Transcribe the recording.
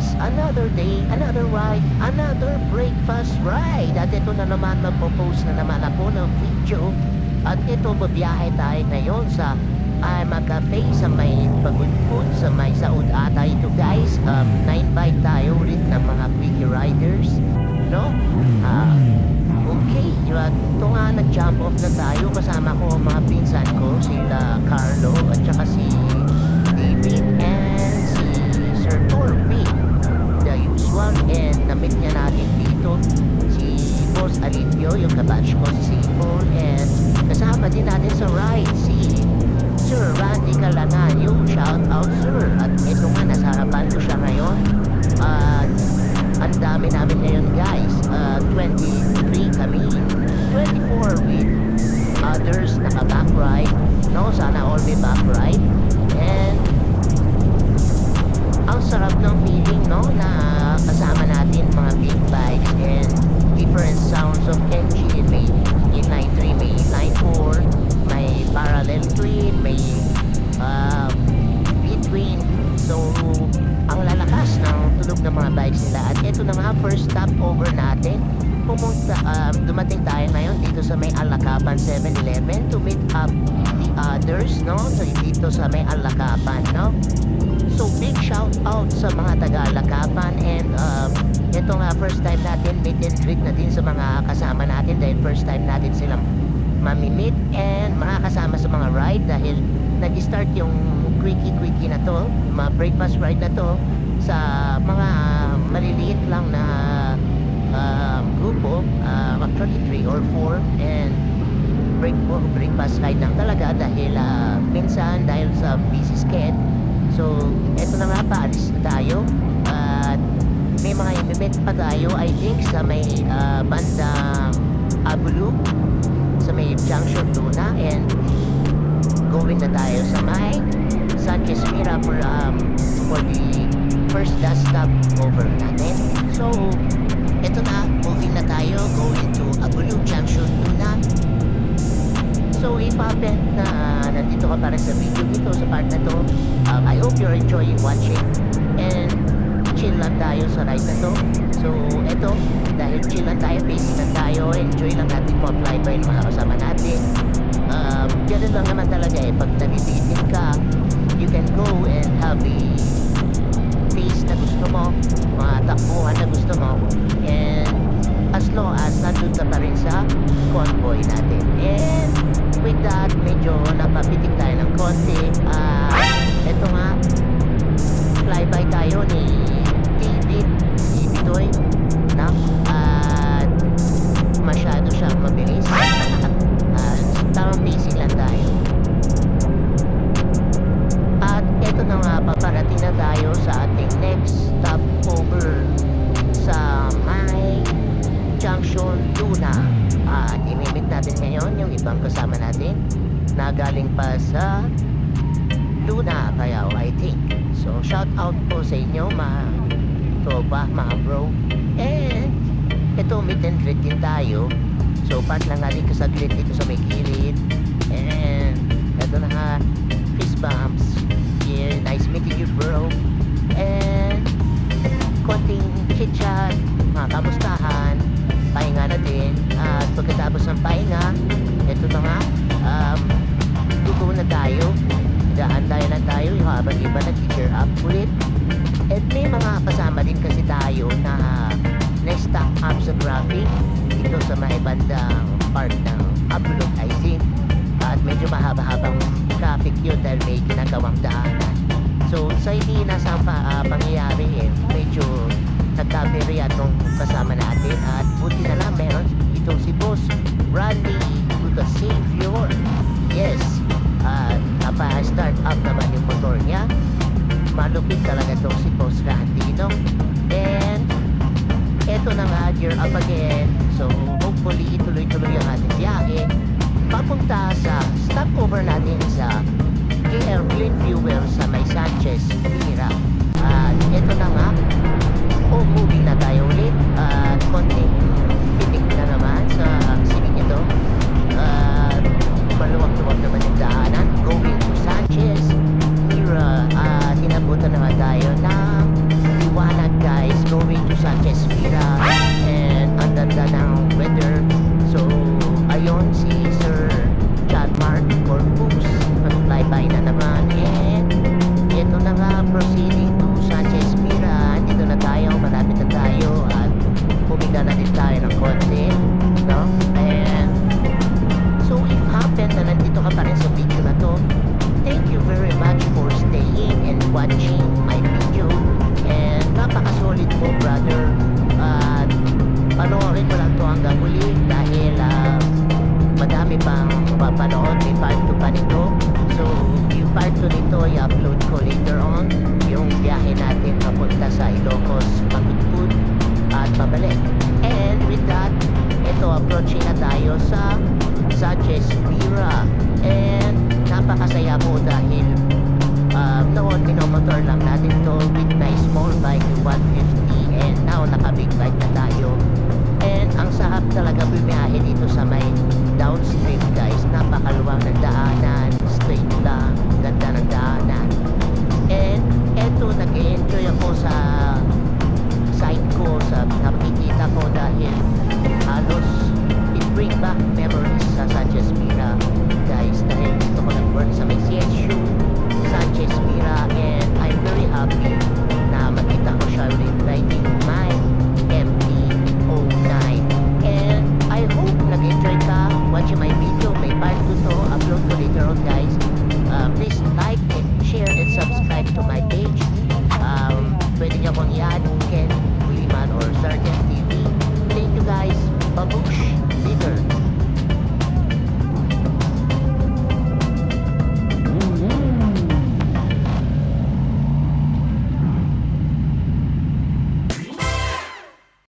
guys, another day, another ride, another breakfast ride. At ito na naman, magpo-post na naman ako ng video. At ito, babiyahe tayo ngayon sa Cafe sa may Pagudpud, sa may Saud ata ito guys. Na-invite tayo ulit ng mga quick riders, no? Okay, ito nga, nag-jump off na tayo. Kasama ko ang mga pinsan ko, sila Carlo at saka si David and si Sir Torby, the usual. And na-meet niya natin dito si Boss Alipio, yung kabatch ko, si Paul. And kasama din natin sa ride si Sir Randy Calangayo. Shout out sir. At ito nga, nasa harapan ko siya ngayon. At ang dami namin ngayon guys. 23 kami, 24 with others naka-back ride, no? Sana all may back ride. And ang sarap ng feeling, no, na kasama natin mga big bikes and different sounds of engine. May inline 3, may inline 4, may parallel twin, may between. So ang lalakas ng tunog ng mga bikes nila. At ito na nga, first stop over natin. Dumating tayo ngayon dito sa may Alakapan 7-Eleven to meet up the others, no? So dito sa may Alakapan, no? So big shout out sa mga taga-Alakapan. And ito nga, first time natin meet and greet na din sa mga kasama natin dahil first time natin silang mamimit and makakasama sa mga ride dahil nag-start yung quickie na to, mga breakfast ride na to sa mga maliliit lang na grupo, actually 3 or 4. And breakfast ride lang talaga dahil minsan dahil sa busy schedule. So eto na nga, paalis na tayo at may mga event pa tayo, I think sa may bandang Abulu, sa may Junction Luna. And going na tayo sa may Sanchez Mira for the first last stop over natin. So eto na, moving na tayo, going to Abulu Junction Luna. So ipapend na nandito ka para sa video dito sa part na to. I hope you're enjoying watching and chill lang tayo sa ride na to. So eto, dahil chill lang tayo, pacing lang tayo, enjoy lang natin mo apply by ng mga kasama natin. Ganun lang naman talaga pag nabibitin ka, you can go and have the pace na gusto mo, mga takbuhan na gusto mo, and as long as nandun ka pa rin sa convoy natin. And with that, medyo napapitik tayo ng konti. Eto nga, flyby tayo ni David, si Bitoy, na? At masyado siya mabilis. Tamang pacing lang tayo. At eto na nga, paparating na tayo sa ating next stopover sa may Junction Luna. At imimit natin ngayon yung ibang kasama natin na galing pa sa Luna, Callao, I think. So shout out po sa inyo mga tropa, mga bro. And ito, meet and greet din tayo. So part lang natin kasaglit dito sa may gilid. And ito na nga, fist bumps. Yeah, nice meeting you bro. And konting chit-chat, mga kamustahan, pahinga na din. At pagkatapos ng pahinga, ito na nga, luto na tayo. Dahan-dahan na tayo yung habang iba nag-cheer up ulit. At may mga kasama din kasi tayo na na-stack up sa traffic dito sa may bandang part ng Abulog, I think. At medyo mahaba-habang traffic yun dahil may ginagawang daanan. So sa hindi nasa pangyayari medyo nagkaberya itong kasama natin. At buti na lang meron itong si Boss Randy to the Savior. Yes, napa-start up naman yung motor niya. Malupit talaga itong si Boss Randy, no? And eto na nga, gear up again. So hopefully ituloy-tuloy ang ating biyahe papunta sa stopover natin sa KL Clean Fuel sa may Sanchez Mira. At eto na nga, moving na tayo ulit. At konting pitik na naman sa siling ito. Maluwag-luwag naman yung daanan going to Sanchez Mira. Tinabutan naman tayo ng Liwanag proceeding to Sanchez Mira. Dito na tayo, malapit na tayo at huminga na din tayo ng konti, no? And so if happened na nandito ka pa rin sa video na to, thank you very much for staying and watching my video. And napaka-solid mo, brother. At panoorin mo lang to hanggang huli dahil madami pang papanood. May part 2 pa nito. So, yung part 2 nito, i-upload ko later on. Yung biyahe natin papunta sa Ilocos, Magudpud at pabalik. And with that, ito, approaching na tayo sa Sanchez Mira. And napakasaya po dahil noon minomotor lang natin to with my small bike 150 and now naka big bike na tayo. And ang sarap talaga bumiyahe dito sa may downstream, guys. Napakaluwang ng daanan, straight lang, ganda ng daanan. And eto, nag-enjoy ako sa side ko, sa nakikita ko dahil halos it bring back memories sa Sanchez Mira, guys, dahil dito ko nag-work sa may CSU Sanchez Mira. And I'm very happy na makita ko siya riding my MT-09. And I hope nag-enjoy ka watching my video. May part 2 to, upload ko later on, guys. Please like and share and subscribe to my page. Pwede niyo akong i-add Ken Buliman or Sergeant TV. Thank you, guys. Babush!